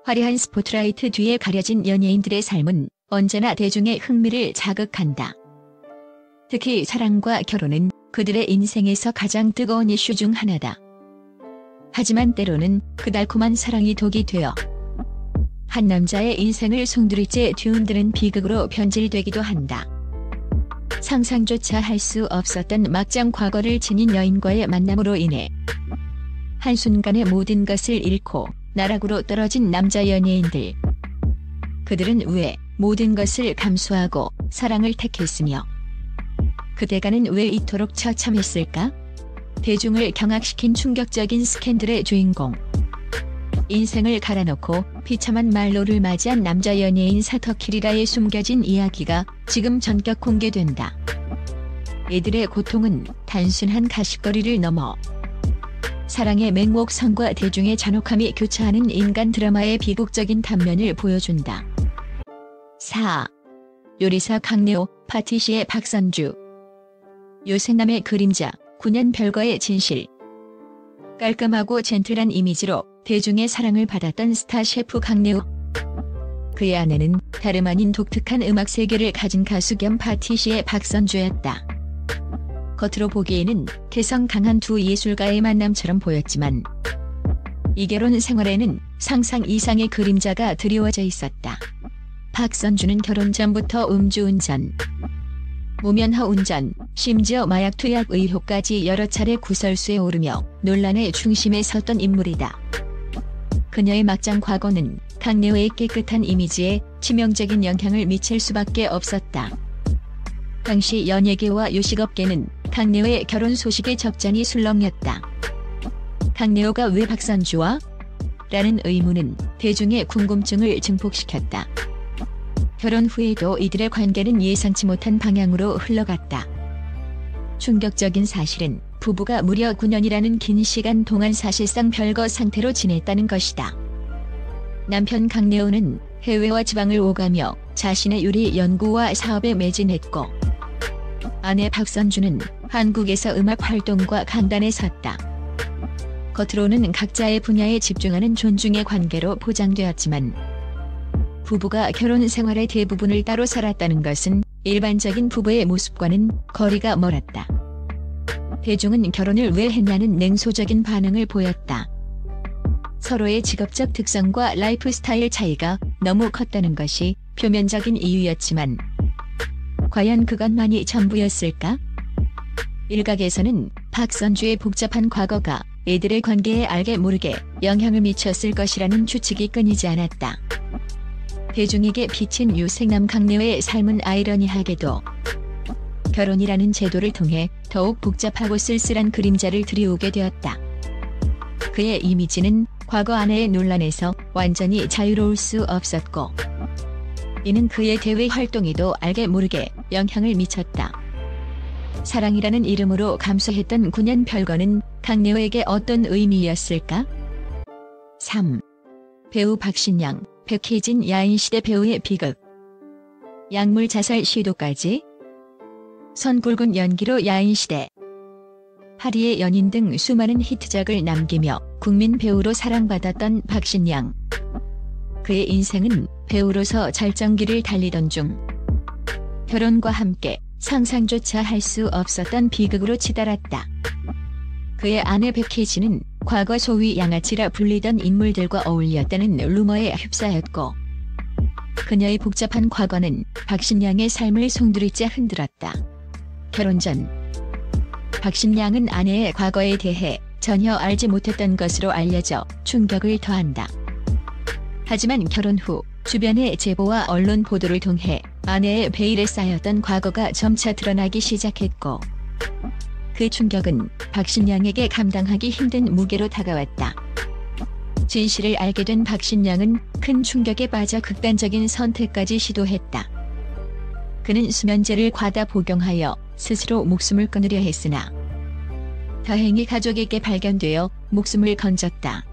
화려한 스포트라이트 뒤에 가려진 연예인들의 삶은 언제나 대중의 흥미를 자극한다. 특히 사랑과 결혼은 그들의 인생에서 가장 뜨거운 이슈 중 하나다. 하지만 때로는 그 달콤한 사랑이 독이 되어 한 남자의 인생을 송두리째 뒤흔드는 비극으로 변질되기도 한다. 상상조차 할 수 없었던 막장 과거를 지닌 여인과의 만남으로 인해 한순간에 모든 것을 잃고 나락으로 떨어진 남자 연예인들. 그들은 왜 모든 것을 감수하고 사랑을 택했으며 그대가는 왜 이토록 처참했을까? 대중을 경악시킨 충격적인 스캔들의 주인공. 인생을 갈아놓고 비참한 말로를 맞이한 남자 연예인 사터키리라의 숨겨진 이야기가 지금 전격 공개된다. 이들의 고통은 단순한 가십거리를 넘어 사랑의 맹목성과 대중의 잔혹함이 교차하는 인간 드라마의 비극적인 단면을 보여준다. 4. 요리사 강내호, 파티시에 박선주. 요새남의 그림자, 9년 별거의 진실. 깔끔하고 젠틀한 이미지로 대중의 사랑을 받았던 스타 셰프 강내호. 그의 아내는 다름 아닌 독특한 음악 세계를 가진 가수 겸 파티시의 박선주였다. 겉으로 보기에는 개성 강한 두 예술가의 만남처럼 보였지만 이 결혼 생활에는 상상 이상의 그림자가 드리워져 있었다. 박선주는 결혼 전부터 음주운전, 무면허 운전, 심지어 마약 투약 의혹까지 여러 차례 구설수에 오르며 논란의 중심에 섰던 인물이다. 그녀의 막장 과거는 강내호의 깨끗한 이미지에 치명적인 영향을 미칠 수밖에 없었다. 당시 연예계와 요식업계는 강내호의 결혼 소식에 적잖이 술렁였다. 강내호가 왜 박선주와? 라는 의문은 대중의 궁금증을 증폭시켰다. 결혼 후에도 이들의 관계는 예상치 못한 방향으로 흘러갔다. 충격적인 사실은 부부가 무려 9년이라는 긴 시간 동안 사실상 별거 상태로 지냈다는 것이다. 남편 강내호는 해외와 지방을 오가며 자신의 요리 연구와 사업에 매진했고 아내 박선주는 한국에서 음악 활동과 강단에 섰다. 겉으로는 각자의 분야에 집중하는 존중의 관계로 포장되었지만 부부가 결혼 생활의 대부분을 따로 살았다는 것은 일반적인 부부의 모습과는 거리가 멀었다. 대중은 결혼을 왜 했냐는 냉소적인 반응을 보였다. 서로의 직업적 특성과 라이프 스타일 차이가 너무 컸다는 것이 표면적인 이유였지만 과연 그것만이 전부였을까? 일각에서는 박선주의 복잡한 과거가 이들의 관계에 알게 모르게 영향을 미쳤을 것이라는 추측이 끊이지 않았다. 대중에게 비친 요생남 강내호의 삶은 아이러니하게도 결혼이라는 제도를 통해 더욱 복잡하고 쓸쓸한 그림자를 들이우게 되었다. 그의 이미지는 과거 아내의 논란에서 완전히 자유로울 수 없었고 이는 그의 대외 활동에도 알게 모르게 영향을 미쳤다. 사랑이라는 이름으로 감수했던 9년 별거는 강내호에게 어떤 의미였을까? 3. 배우 박신양, 백혜진 야인시대 배우의 비극. 약물 자살 시도까지? 선굵은 연기로 야인시대, 파리의 연인 등 수많은 히트작을 남기며 국민 배우로 사랑받았던 박신양. 그의 인생은 배우로서 절정기를 달리던 중 결혼과 함께 상상조차 할 수 없었던 비극으로 치달았다. 그의 아내 백혜진은 과거 소위 양아치라 불리던 인물들과 어울렸다는 루머에 휩싸였고 그녀의 복잡한 과거는 박신양의 삶을 송두리째 흔들었다. 결혼 전 박신양은 아내의 과거에 대해 전혀 알지 못했던 것으로 알려져 충격을 더한다. 하지만 결혼 후 주변의 제보와 언론 보도를 통해 아내의 베일에 쌓였던 과거가 점차 드러나기 시작했고 그 충격은 박신양에게 감당하기 힘든 무게로 다가왔다. 진실을 알게 된 박신양은 큰 충격에 빠져 극단적인 선택까지 시도했다. 그는 수면제를 과다 복용하여 스스로 목숨을 끊으려 했으나 다행히 가족에게 발견되어 목숨을 건졌다.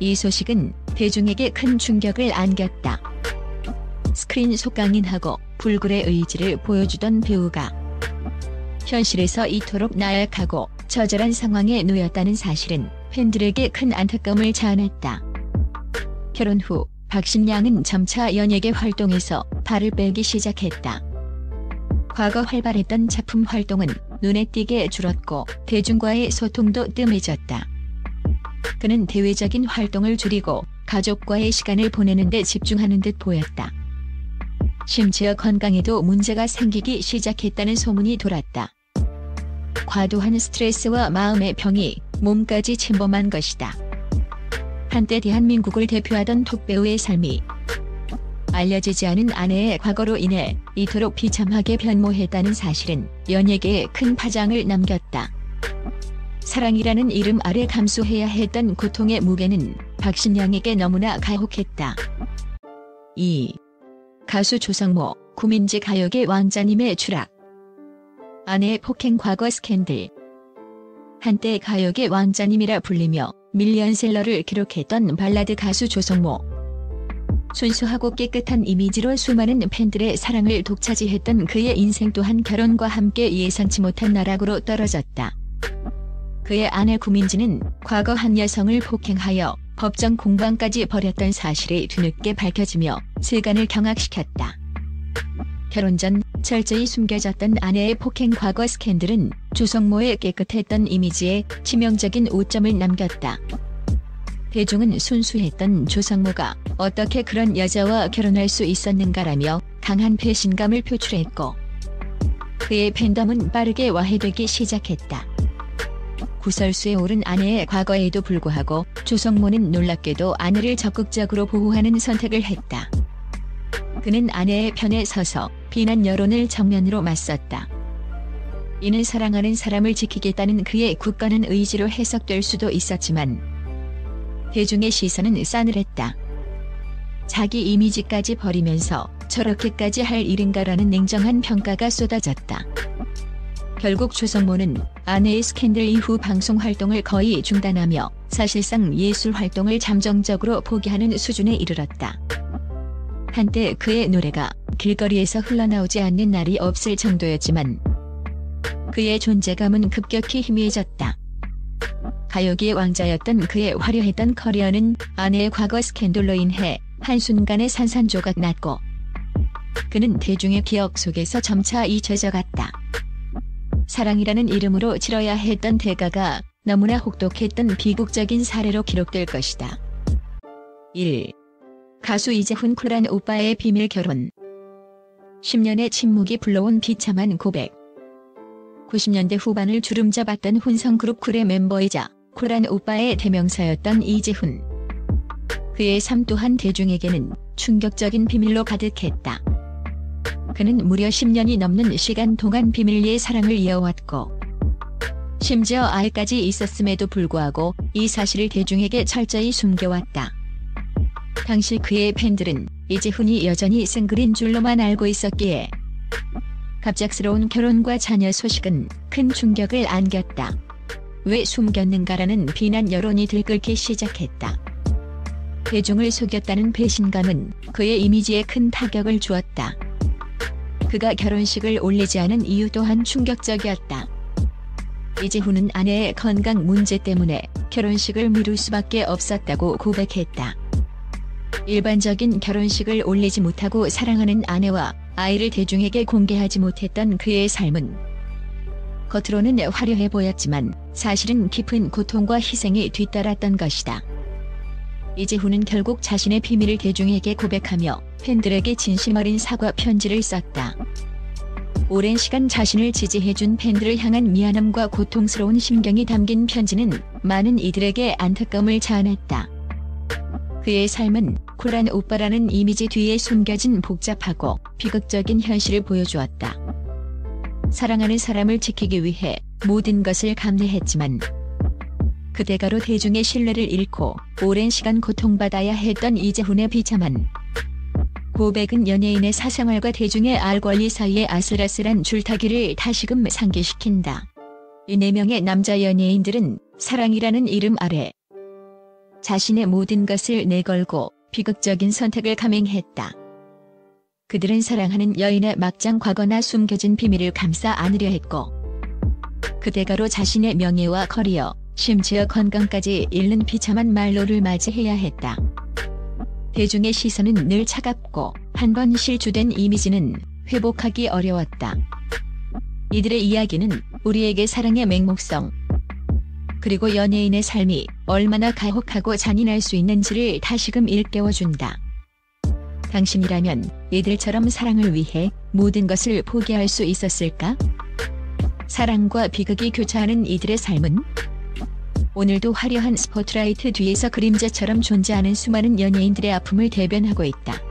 이 소식은 대중에게 큰 충격을 안겼다. 스크린 속강인하고 불굴의 의지를 보여주던 배우가 현실에서 이토록 나약하고 처절한 상황에 놓였다는 사실은 팬들에게 큰 안타까움을 자아냈다. 결혼 후 박신양은 점차 연예계 활동에서 발을 빼기 시작했다. 과거 활발했던 작품 활동은 눈에 띄게 줄었고 대중과의 소통도 뜸해졌다. 그는 대외적인 활동을 줄이고 가족과의 시간을 보내는 데 집중하는 듯 보였다. 심지어 건강에도 문제가 생기기 시작했다는 소문이 돌았다. 과도한 스트레스와 마음의 병이 몸까지 침범한 것이다. 한때 대한민국을 대표하던 톡배우의 삶이 알려지지 않은 아내의 과거로 인해 이토록 비참하게 변모했다는 사실은 연예계에 큰 파장을 남겼다. 사랑이라는 이름 아래 감수해야 했던 고통의 무게는 박신양에게 너무나 가혹했다. 2. 가수 조성모, 구민지 가요계 왕자님의 추락. 아내의 폭행 과거 스캔들. 한때 가요계 왕자님이라 불리며 밀리언셀러를 기록했던 발라드 가수 조성모. 순수하고 깨끗한 이미지로 수많은 팬들의 사랑을 독차지했던 그의 인생 또한 결혼과 함께 예상치 못한 나락으로 떨어졌다. 그의 아내 구민지는 과거 한 여성을 폭행하여 법정 공방까지 벌였던 사실이 뒤늦게 밝혀지며 세간을 경악시켰다. 결혼 전 철저히 숨겨졌던 아내의 폭행 과거 스캔들은 조성모의 깨끗했던 이미지에 치명적인 오점을 남겼다. 대중은 순수했던 조성모가 어떻게 그런 여자와 결혼할 수 있었는가라며 강한 배신감을 표출했고 그의 팬덤은 빠르게 와해되기 시작했다. 구설수에 오른 아내의 과거에도 불구하고 조성모는 놀랍게도 아내를 적극적으로 보호하는 선택을 했다. 그는 아내의 편에 서서 비난 여론을 정면으로 맞섰다. 이는 사랑하는 사람을 지키겠다는 그의 굳건한 의지로 해석될 수도 있었지만 대중의 시선은 싸늘했다. 자기 이미지까지 버리면서 저렇게까지 할 일인가라는 냉정한 평가가 쏟아졌다. 결국 조성모는 아내의 스캔들 이후 방송 활동을 거의 중단하며 사실상 예술 활동을 잠정적으로 포기하는 수준에 이르렀다. 한때 그의 노래가 길거리에서 흘러나오지 않는 날이 없을 정도였지만 그의 존재감은 급격히 희미해졌다. 가요계의 왕자였던 그의 화려했던 커리어는 아내의 과거 스캔들로 인해 한순간에 산산조각 났고 그는 대중의 기억 속에서 점차 잊혀져갔다. 사랑이라는 이름으로 치러야 했던 대가가 너무나 혹독했던 비극적인 사례로 기록될 것이다. 1. 가수 이재훈 쿨한 오빠의 비밀 결혼. 10년의 침묵이 불러온 비참한 고백. 90년대 후반을 주름잡았던 혼성그룹 쿨의 멤버이자 쿨한 오빠의 대명사였던 이재훈. 그의 삶 또한 대중에게는 충격적인 비밀로 가득했다. 그는 무려 10년이 넘는 시간 동안 비밀리에 사랑을 이어왔고 심지어 아이까지 있었음에도 불구하고 이 사실을 대중에게 철저히 숨겨왔다. 당시 그의 팬들은 이재훈이 여전히 싱글인 줄로만 알고 있었기에 갑작스러운 결혼과 자녀 소식은 큰 충격을 안겼다. 왜 숨겼는가라는 비난 여론이 들끓기 시작했다. 대중을 속였다는 배신감은 그의 이미지에 큰 타격을 주었다. 그가 결혼식을 올리지 않은 이유 또한 충격적이었다. 이재훈은 아내의 건강 문제 때문에 결혼식을 미룰 수밖에 없었다고 고백했다. 일반적인 결혼식을 올리지 못하고 사랑하는 아내와 아이를 대중에게 공개하지 못했던 그의 삶은 겉으로는 화려해 보였지만 사실은 깊은 고통과 희생이 뒤따랐던 것이다. 이재훈은 결국 자신의 비밀을 대중에게 고백하며 팬들에게 진심 어린 사과 편지를 썼다. 오랜 시간 자신을 지지해준 팬들을 향한 미안함과 고통스러운 심경이 담긴 편지는 많은 이들에게 안타까움을 자아냈다. 그의 삶은 쿨한 오빠라는 이미지 뒤에 숨겨진 복잡하고 비극적인 현실을 보여주었다. 사랑하는 사람을 지키기 위해 모든 것을 감내했지만 그 대가로 대중의 신뢰를 잃고 오랜 시간 고통받아야 했던 이재훈의 비참한 고백은 연예인의 사생활과 대중의 알 권리 사이의 아슬아슬한 줄타기를 다시금 상기시킨다. 이 4명의 남자 연예인들은 사랑이라는 이름 아래 자신의 모든 것을 내걸고 비극적인 선택을 감행했다. 그들은 사랑하는 여인의 막장 과거나 숨겨진 비밀을 감싸 안으려 했고 그 대가로 자신의 명예와 커리어, 심지어 건강까지 잃는 비참한 말로를 맞이해야 했다. 대중의 시선은 늘 차갑고 한 번 실추된 이미지는 회복하기 어려웠다. 이들의 이야기는 우리에게 사랑의 맹목성, 그리고 연예인의 삶이 얼마나 가혹하고 잔인할 수 있는지를 다시금 일깨워준다. 당신이라면 이들처럼 사랑을 위해 모든 것을 포기할 수 있었을까? 사랑과 비극이 교차하는 이들의 삶은 오늘도 화려한 스포트라이트 뒤에서 그림자처럼 존재하는 수많은 연예인들의 아픔을 대변하고 있다.